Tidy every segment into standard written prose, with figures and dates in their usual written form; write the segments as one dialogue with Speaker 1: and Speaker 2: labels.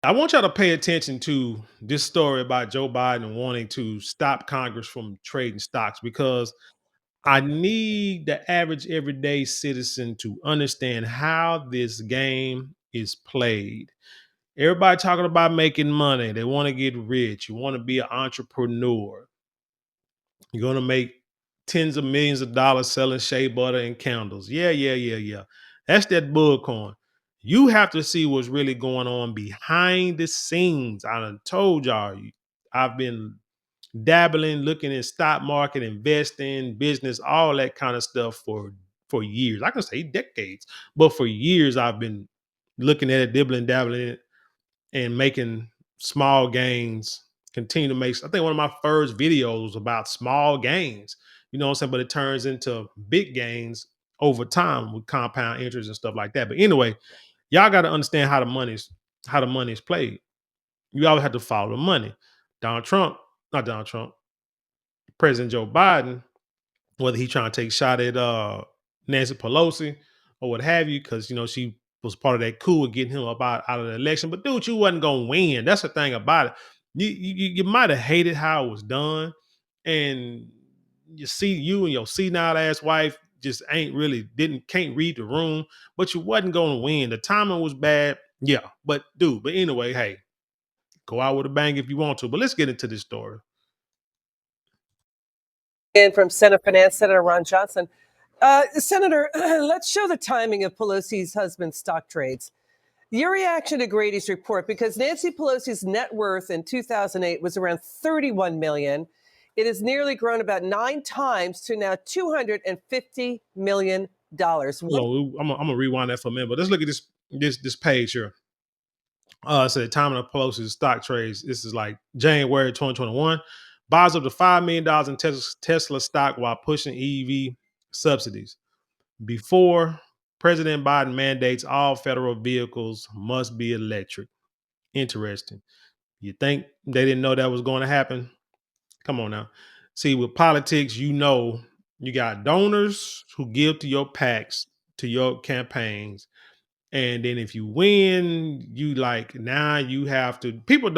Speaker 1: I want y'all to pay attention to this story about Joe Biden wanting to stop Congress from trading stocks because I need the average everyday citizen to understand how this game is played. Everybody talking about making money. They want to get rich. You want to be an entrepreneur. You're going to make tens of millions of dollars selling shea butter and candles. Yeah, yeah, yeah, yeah. That's that bullcorn. You have to see what's really going on behind the scenes. I done told y'all, I've been dabbling, looking in stock market, investing, business, all that kind of stuff for years. I can say decades, but for years I've been looking at it, dibbling, dabbling in it, and making small gains. Continue to make. I think one of my first videos was about small gains. You know what I'm saying? But it turns into big gains over time with compound interest and stuff like that. But anyway, y'all got to understand how the money is played. You always have to follow the money. Donald Trump, not Donald Trump, President Joe Biden, whether he trying to take a shot at Nancy Pelosi or what have you, because she was part of that coup of getting him up out of the election. But dude, you wasn't gonna win. That's the thing about it. You might have hated how it was done, and you and your senile ass wife just ain't really didn't can't read the room, but you wasn't gonna win. The timing was bad. Yeah, but anyway, hey, go out with a bang if you want to. But let's get into this story.
Speaker 2: And from Senate Finance Senator Ron Johnson. Senator, let's show the timing of Pelosi's husband's stock trades. Your reaction to Grady's report, because Nancy Pelosi's net worth in 2008 was around 31 million. It has nearly grown about 9 times to now $250 million.
Speaker 1: I'm gonna rewind that for a minute, but let's look at this page here. So the timing of Pelosi's stock trades. This is like January 2021. Buys up to $5 million in Tesla stock while pushing EV subsidies. Before President Biden mandates all federal vehicles must be electric. Interesting. You think they didn't know that was going to happen? Come on now. See, with politics, you got donors who give to your PACs, to your campaigns, and then if you win, you like now you have to. People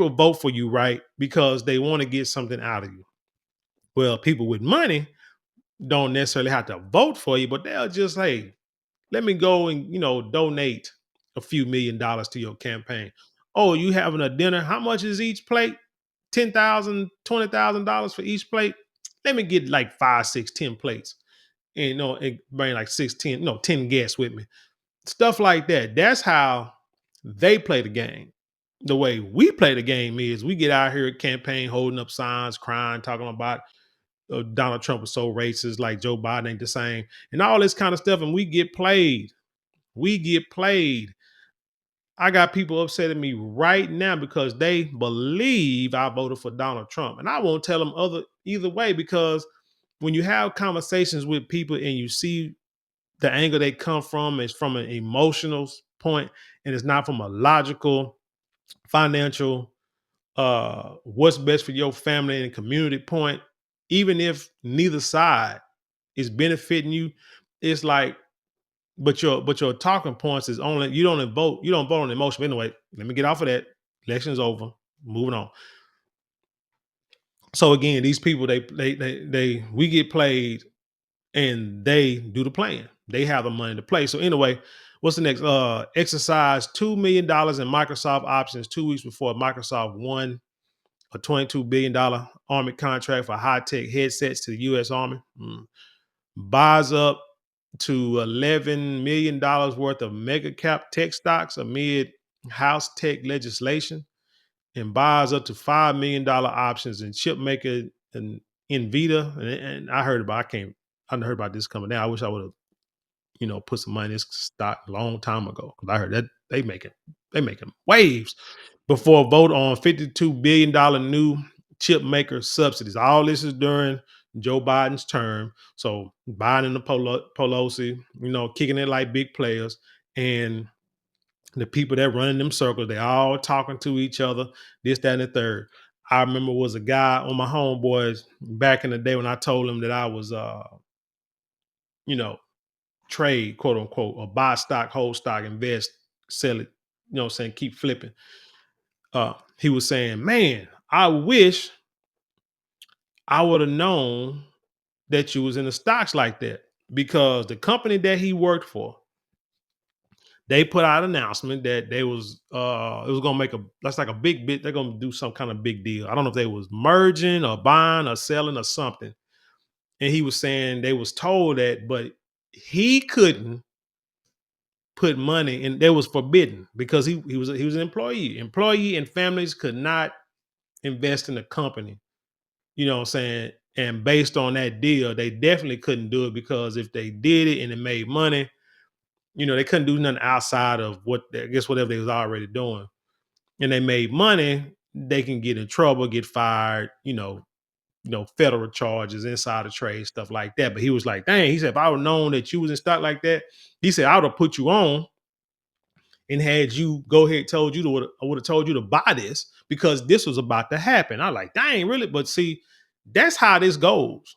Speaker 1: vote for you, right? Because they want to get something out of you. Well, people with money don't necessarily have to vote for you, but they'll just, hey, let me go and donate a few $1 million to your campaign. Oh, you having a dinner? How much is each plate? $10,000, $20,000 for each plate. Let me get like 5, 6, 10 plates, and and bring like 16, 10 guests with me. Stuff like that. That's how they play the game. The way we play the game is we get out here at campaign holding up signs, crying, talking about Donald Trump was so racist, like Joe Biden ain't the same, and all this kind of stuff. And we get played. We get played. I got people upset at me right now because they believe I voted for Donald Trump. And I won't tell them either way, because when you have conversations with people and you see the angle they come from is from an emotional point and it's not from a logical, financial, what's best for your family and community point, even if neither side is benefiting you, it's like, but your talking points is only you don't vote on emotion. Anyway, let me get off of that. Election's over. Moving on. So again, these people they we get played and they do the playing. They have the money to play. So anyway, what's the next? Exercise $2 million in Microsoft options 2 weeks before Microsoft won a $22 billion Army contract for high-tech headsets to the U.S. Army. Buys up to $11 million worth of mega cap tech stocks amid House tech legislation, and buys up to $5 million options in chip maker and Nvidia. And I heard about I heard about this coming down. I wish I would have put some money in this stock a long time ago, because I heard that they making waves before a vote on $52 billion new chip maker subsidies. All this is during Joe Biden's term. So Biden and the Pelosi, kicking it like big players. And the people that run in them circles, they all talking to each other, this, that, and the third. I remember was a guy on my homeboys back in the day when I told him that I was, you know, trade, quote unquote, or buy stock, hold stock, invest, sell it, saying, keep flipping. He was saying, man, I wish I would have known that you was in the stocks like that, because the company that he worked for, they put out an announcement that they was it was gonna make that's like a big bit. They're gonna do some kind of big deal. I don't know if they was merging or buying or selling or something. And he was saying they was told that, but he couldn't put money in. That was forbidden because he was an employee. Employee and families could not invest in the company. You know what I'm saying? And based on that deal, they definitely couldn't do it, because if they did it and it made money, they couldn't do nothing outside of whatever they was already doing. And they made money, they can get in trouble, get fired, federal charges, insider trade, stuff like that. But he was like, dang, he said, if I would have known that you was in stock like that, he said, I would have put you on and had you go ahead, I would have told you to buy this, because this was about to happen. I like, dang, really? But see, that's how this goes.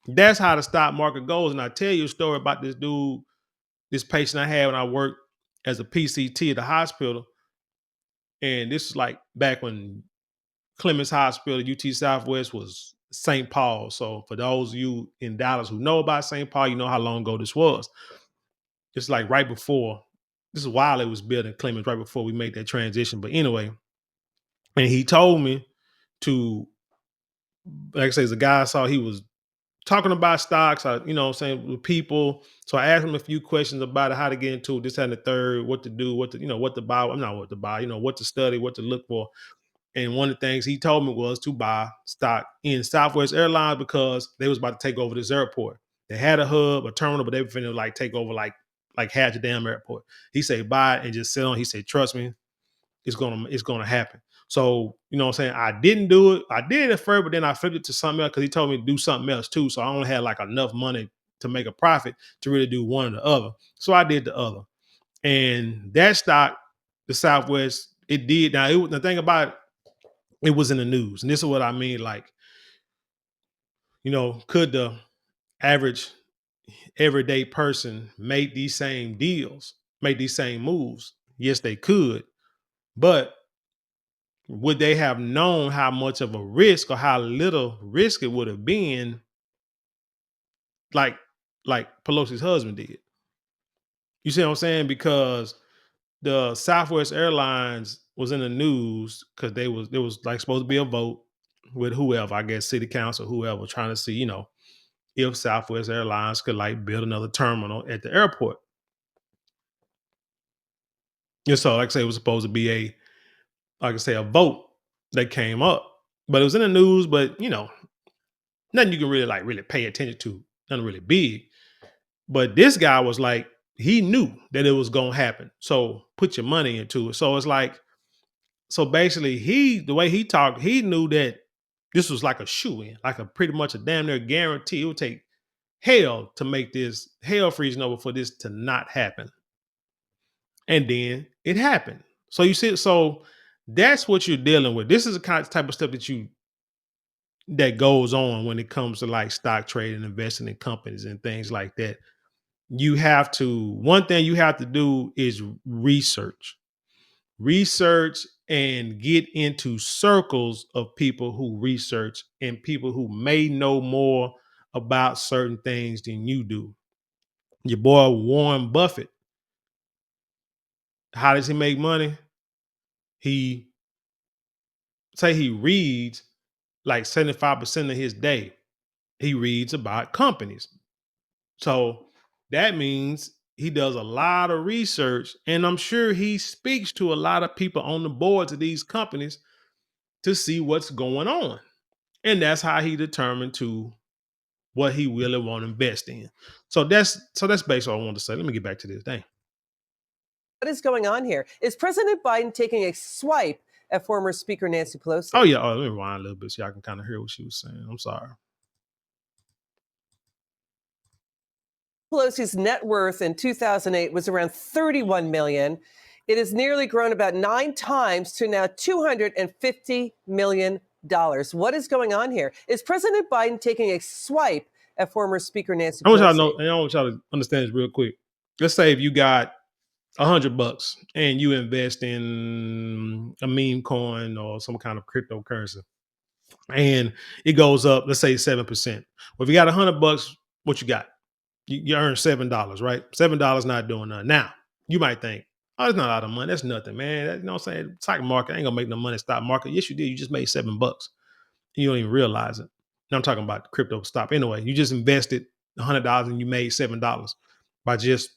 Speaker 1: That's how the stock market goes. And I tell you a story about this dude, this patient I had when I worked as a PCT at the hospital. And this is like back when Clemens Hospital, UT Southwest, was St. Paul. So for those of you in Dallas who know about St. Paul, you know how long ago this was. It's like right before, this is while it was built in Clemens, right before we made that transition. But anyway, and he told me to, like I say, the guy I saw, he was talking about stocks, with people. So I asked him a few questions about it, how to get into it, this, that, and the third, what to do, what to buy. I'm not what to buy, what to study, what to look for. And one of the things he told me was to buy stock in Southwest Airlines, because they was about to take over this airport. They had a hub, a terminal, but they were finna like take over like half the damn airport. He said, buy it and just sit on. He said, trust me, it's gonna happen. So, you know what I'm saying? I didn't do it. I did it at first, but then I flipped it to something else because he told me to do something else too. So I only had like enough money to make a profit to really do one or the other. So I did the other. And that stock, the Southwest, it did. Now, the thing about it was in the news. And this is what I mean. Like, could the average everyday person make these same deals, make these same moves? Yes, they could. But would they have known how much of a risk or how little risk it would have been, like Pelosi's husband did? You see what I'm saying? Because the Southwest Airlines was in the news because there was like supposed to be a vote with whoever, I guess city council, whoever, trying to see, if Southwest Airlines could like build another terminal at the airport. And so, like I say, it was supposed to be a vote that came up, but it was in the news, but nothing you can really pay attention to, nothing really big. But this guy was like, he knew that it was going to happen. So put your money into it. So it's like, so basically the way he talked, he knew that this was like a shoe-in, like a pretty much a damn near guarantee. It would take hell to make this hell freezing over for this to not happen. And then it happened. So you see, so that's what you're dealing with. This is the kind of type of stuff that goes on when it comes to like stock trading, investing in companies and things like that. One thing you have to do is research and get into circles of people who research and people who may know more about certain things than you do. Your boy Warren Buffett, how does he make money? He reads like 75% of his day. He reads about companies. So that means he does a lot of research, and I'm sure he speaks to a lot of people on the boards of these companies to see what's going on. And that's how he determined to what he really want to invest in. So that's basically what I wanted to say. Let me get back to this thing.
Speaker 2: What is going on here? Is President Biden taking a swipe at former Speaker Nancy Pelosi?
Speaker 1: Oh, yeah. Let me rewind a little bit so y'all can kind of hear what she was saying. I'm sorry.
Speaker 2: Pelosi's net worth in 2008 was around $31 million. It has nearly grown about 9 times to now $250 million. What is going on here? Is President Biden taking a swipe at former Speaker Nancy Pelosi?
Speaker 1: I want y'all to understand this real quick. Let's say if you got $100 and you invest in a meme coin or some kind of cryptocurrency, and it goes up, let's say 7%. Well, if you got $100, what you got? You earn $7, right? $7 not doing nothing. Now, you might think, oh, that's not a lot of money. That's nothing, man. You know what I'm saying? Stock market ain't gonna make no money. Stock market. Yes, you did. You just made $7. You don't even realize it. Now I'm talking about crypto stock. Anyway, you just invested $100 and you made $7 by just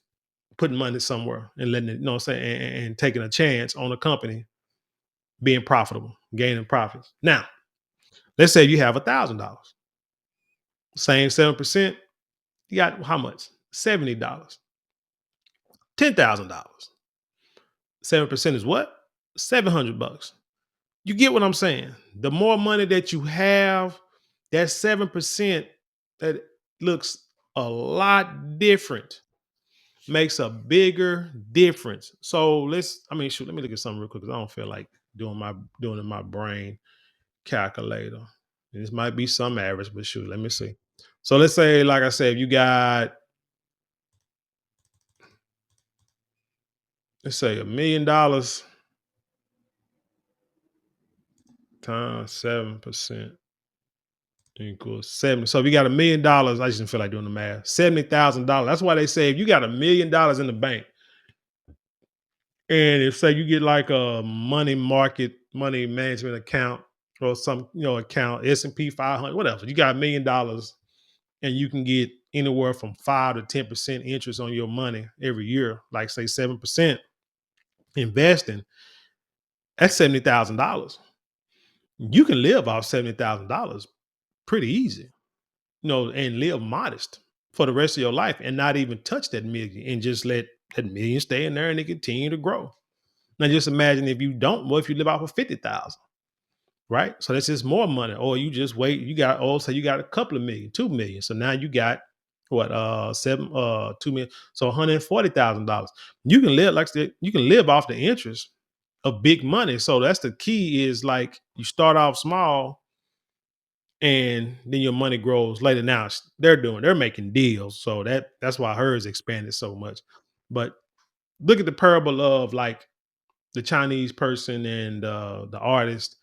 Speaker 1: putting money somewhere and letting it, you know what I'm saying, and taking a chance on a company being profitable, gaining profits. Now, let's say you have $1,000. Same 7%, you got how much? $70. $10,000. 7% is what? $700. You get what I'm saying? The more money that you have, that 7% that looks a lot different, makes a bigger difference. So let me look at something real quick because I don't feel like doing it in my brain calculator. This might be some average, but shoot, let me see. So let's say, like I said, if you got, let's say $1,000,000 times 7% equals 70. So if you got $1,000,000, I just didn't feel like doing the math. $70,000. That's why they say if you got $1,000,000 in the bank, and if say you get like a money management account or some account, S&P 500, whatever, you got $1,000,000 and you can get anywhere from 5 to 10% interest on your money every year, like say 7% investing, that's $70,000. You can live off $70,000 pretty easy, and live modest for the rest of your life and not even touch that million and just let that million stay in there and it continue to grow. Now just imagine if you don't, what if you live off of 50,000, right? So that's just more money. Or you just wait, say you got a couple of million, 2 million. So now you got what, 2 million. So $140,000. You can live you can live off the interest of big money. So that's the key, is like you start off small and then your money grows later. Now they're making deals. So that's why hers expanded so much. But look at the parable of like the Chinese person and the artist,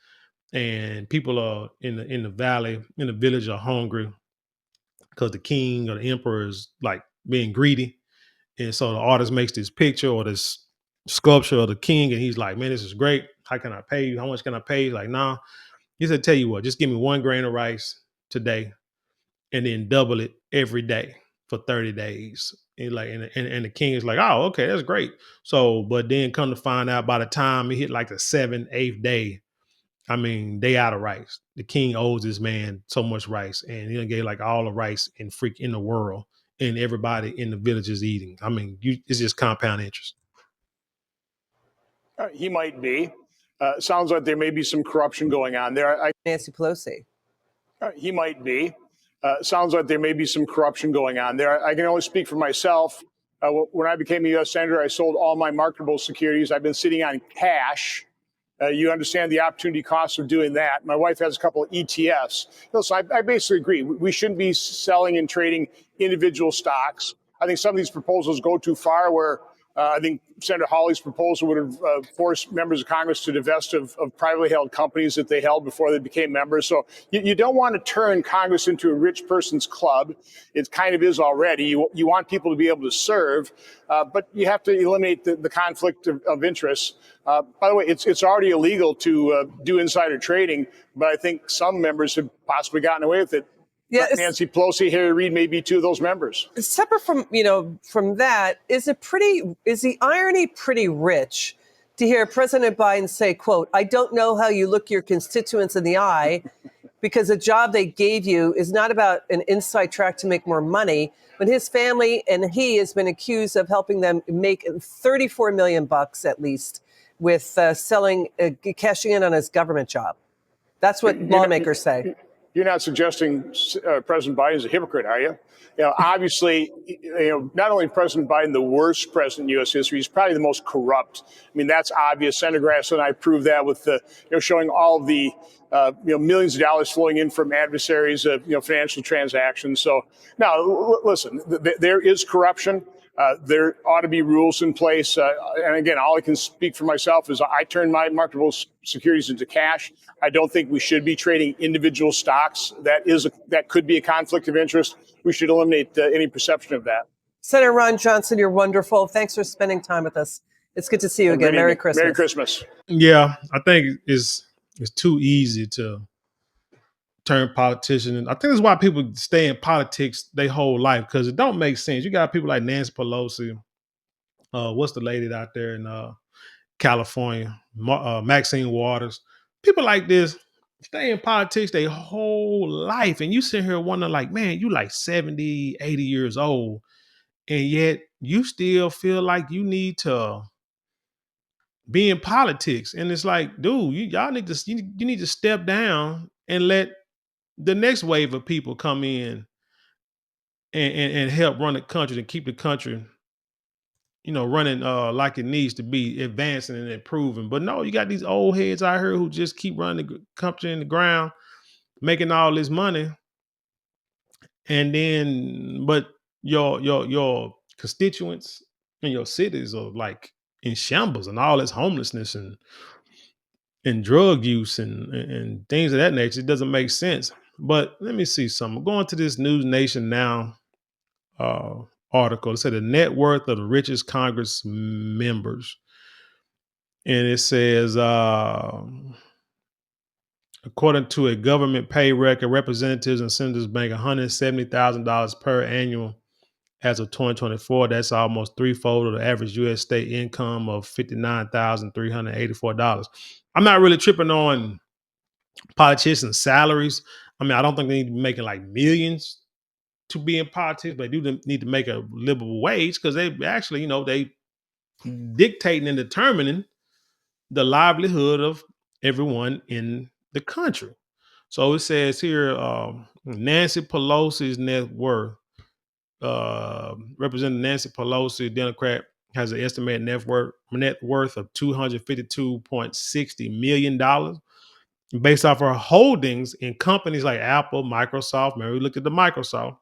Speaker 1: and people are in the valley, in the village, are hungry because the king or the emperor is like being greedy. And so the artist makes this picture or this sculpture of the king, and he's like, man, this is great. How can I pay you? How much can I pay you? Like, nah. He said, tell you what, just give me 1 grain of rice today and then double it every day for 30 days. And the king is like, oh, okay, that's great. So, but then come to find out, by the time he hit like the 7th, 8th day, I mean, they out of rice. The king owes this man so much rice, and he gave like all the rice in the world, and everybody in the village is eating. I mean, it's just compound interest.
Speaker 3: He might be. Sounds like there may be some corruption going on there.
Speaker 2: Nancy Pelosi.
Speaker 3: He might be. Sounds like there may be some corruption going on there. I can only speak for myself. When I became a U.S. Senator, I sold all my marketable securities. I've been sitting on cash. You understand the opportunity costs of doing that. My wife has a couple of ETFs. So I basically agree. We shouldn't be selling and trading individual stocks. I think some of these proposals go too far, where I think Senator Hawley's proposal would have forced members of Congress to divest of privately held companies that they held before they became members. So you don't want to turn Congress into a rich person's club. It kind of is already. You want people to be able to serve, but you have to eliminate the conflict of interest. By the way, it's already illegal to do insider trading, but I think some members have possibly gotten away with it. Yeah, Nancy Pelosi, Harry Reid may be two of those members.
Speaker 2: Separate from that, is the irony pretty rich to hear President Biden say, quote, I don't know how you look your constituents in the eye, because the job they gave you is not about an inside track to make more money, but his family and he has been accused of helping them make $34 million at least with cashing in on his government job. That's what lawmakers say.
Speaker 3: You're not suggesting President Biden is a hypocrite, are you? Obviously, not only President Biden the worst president in U.S. history, he's probably the most corrupt. I mean, that's obvious. Senator Grasso and I proved that with showing all of the millions of dollars flowing in from adversaries of financial transactions. So now, listen, there is corruption. There ought to be rules in place. And again, all I can speak for myself is I turn my marketable securities into cash. I don't think we should be trading individual stocks. That could be a conflict of interest. We should eliminate any perception of that.
Speaker 2: Senator Ron Johnson, you're wonderful. Thanks for spending time with us. It's good to see you again. Merry Christmas.
Speaker 3: Merry Christmas.
Speaker 1: Yeah, I think it's too easy to turn politician. I think that's why people stay in politics their whole life, because it don't make sense. You got people like Nancy Pelosi. What's the lady out there in California? Maxine Waters. People like this stay in politics their whole life. And you sit here wondering, like, man, you like 70, 80 years old. And yet you still feel like you need to be in politics. And it's like, dude, y'all need to you need to step down and let the next wave of people come in and help run the country and keep the country, running like it needs to be, advancing and improving. But no, you got these old heads out here who just keep running the country in the ground, making all this money. And then, but your constituents and your cities are like in shambles, and all this homelessness and drug use and things of that nature. It doesn't make sense. But let me see something. Going to this News Nation Now article. It said the net worth of the richest Congress members. And it says, according to a government pay record, representatives and senators make $170,000 per annual as of 2024. That's almost threefold of the average U.S. state income of $59,384. I'm not really tripping on politicians' salaries. I mean, I don't think they need to be making like millions to be in politics, but they do need to make a livable wage, because they actually, they dictating and determining the livelihood of everyone in the country. So it says here, Nancy Pelosi's net worth, Representative Nancy Pelosi, Democrat, has an estimated net worth of $252.60 million based off her holdings in companies like Apple, Microsoft. Remember, we looked at the Microsoft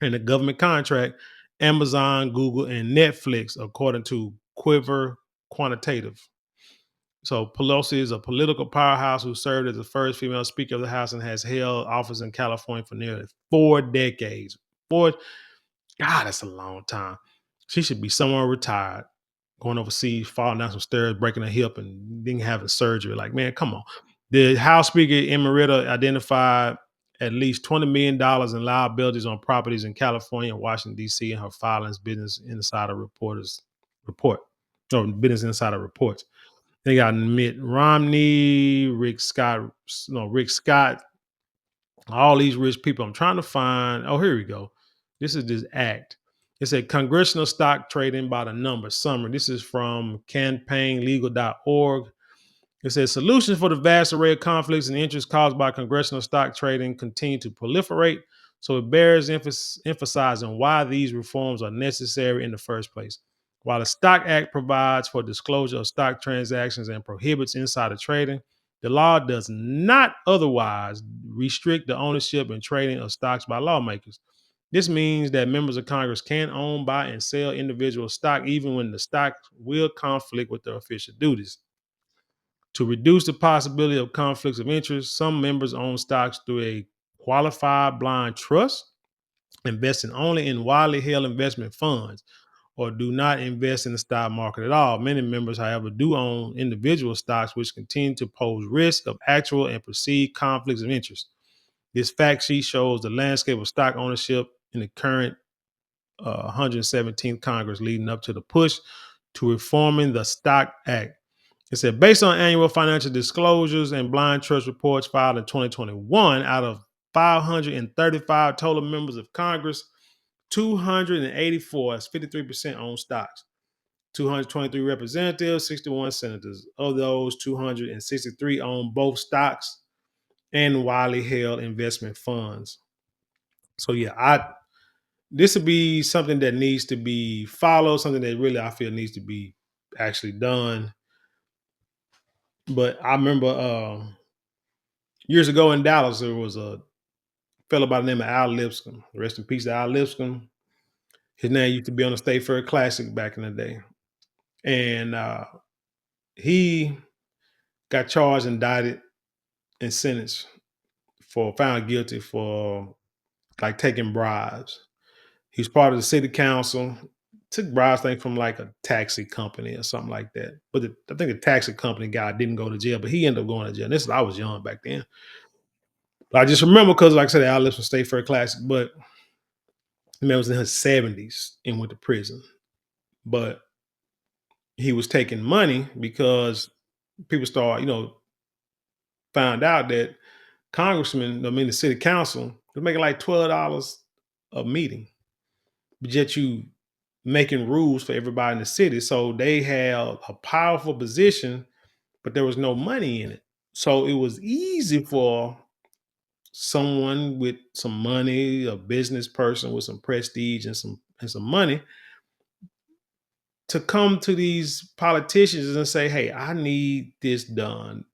Speaker 1: and the government contract, Amazon, Google, and Netflix, according to Quiver Quantitative. So Pelosi is a political powerhouse who served as the first female Speaker of the House and has held office in California for nearly 4 decades. God, that's a long time. She should be somewhere retired, going overseas, falling down some stairs, breaking a hip, and then having surgery. Like, man, come on. The House Speaker Emerita identified at least $20 million in liabilities on properties in California and Washington, D.C. in her filings, Business Insider Business Insider reports. They got Mitt Romney, Rick Scott, all these rich people. I'm trying to find. Oh, here we go. This is this act. It said congressional stock trading by the number summary. This is from campaignlegal.org. It says solutions for the vast array of conflicts and interests caused by congressional stock trading continue to proliferate. So it bears emphasizing why these reforms are necessary in the first place. While the Stock Act provides for disclosure of stock transactions and prohibits insider trading, the law does not otherwise restrict the ownership and trading of stocks by lawmakers. This means that members of Congress can own, buy, and sell individual stock even when the stock will conflict with their official duties. To reduce the possibility of conflicts of interest, some members own stocks through a qualified blind trust, investing only in widely held investment funds, or do not invest in the stock market at all. Many members, however, do own individual stocks, which continue to pose risk of actual and perceived conflicts of interest. This fact sheet shows the landscape of stock ownership in the current 117th Congress leading up to the push to reforming the Stock Act. It said, based on annual financial disclosures and blind trust reports filed in 2021, out of 535 total members of Congress, 284, that's 53%, own stocks. 223 representatives, 61 senators. Of those, 263 own both stocks and widely held investment funds. So yeah, this would be something that needs to be followed, something that really I feel needs to be actually done. But I remember years ago in Dallas, there was a fellow by the name of Al Lipscomb. Rest in peace to Al Lipscomb. His name used to be on the State Fair Classic back in the day. And he got charged, indicted, and sentenced found guilty for like taking bribes. He was part of the city council, took bribes, I think, from like a taxi company or something like that. But I think the taxi company guy didn't go to jail, but he ended up going to jail. I was young back then. But I just remember because, like I said, I lived from State Fair Classic, but the man was in his 70s and went to prison. But he was taking money because people found out that congressmen, the city council, was making like $12 a meeting. But yet you making rules for everybody in the city. So they had a powerful position, but there was no money in it. So it was easy for someone with some money, a business person with some prestige and some money, to come to these politicians and say, hey, I need this done.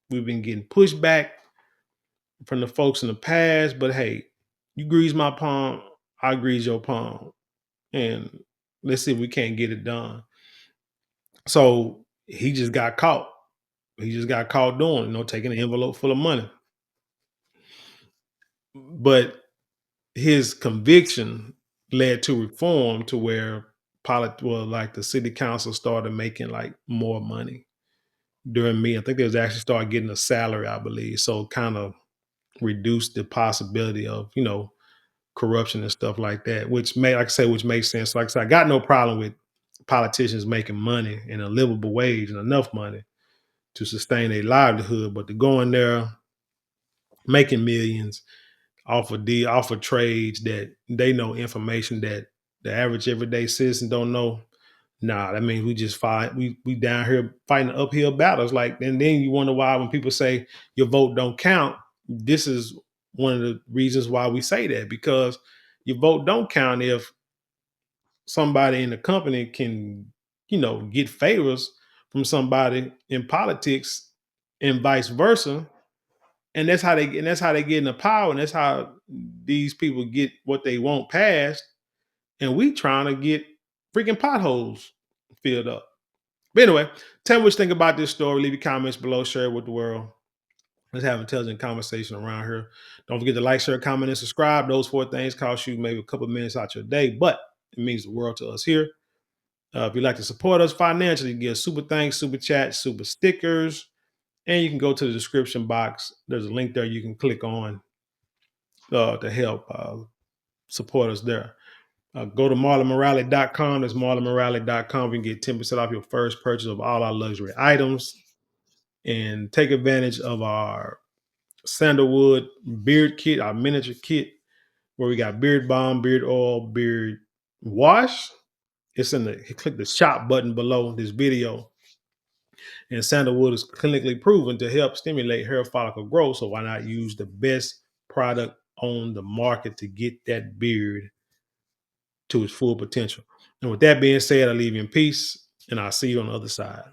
Speaker 1: We've been getting pushback from the folks in the past, but hey, you grease my palm, I grease your palm. And let's see if we can't get it done. So he just got caught. He just got caught doing, taking an envelope full of money. But his conviction led to reform to where like the city council started making like more money during me. I think they was actually started getting a salary, I believe. So kind of reduced the possibility of, corruption and stuff like that, which which makes sense. Like I said, I got no problem with politicians making money and a livable wage and enough money to sustain a livelihood, but to go in there making millions off of trades that they know information that the average everyday citizen don't know. Nah, that means we just fight. We down here fighting uphill battles. Like, and then you wonder why when people say your vote don't count. This is one of the reasons why we say that, because your vote don't count if somebody in the company can, get favors from somebody in politics and vice versa. And that's how they get into power. And that's how these people get what they want passed. And we trying to get freaking potholes filled up. But anyway, tell me what you think about this story. Leave your comments below, share it with the world. Let's have an intelligent conversation around here. Don't forget to like, share, comment, and subscribe. Those 4 things cost you maybe a couple minutes out your day, but it means the world to us here. If you'd like to support us financially, give super thanks, super chat, super stickers, and you can go to the description box. There's a link there you can click on to help support us there. Go to marlonmorale.com. That's marlonmorale.com. You can get 10% off your first purchase of all our luxury items, and take advantage of our sandalwood beard kit, our miniature kit, where we got beard balm, beard oil, beard wash. It's click the shop button below this video. And sandalwood is clinically proven to help stimulate hair follicle growth. So why not use the best product on the market to get that beard to its full potential? And with that being said, I leave you in peace, and I'll see you on the other side.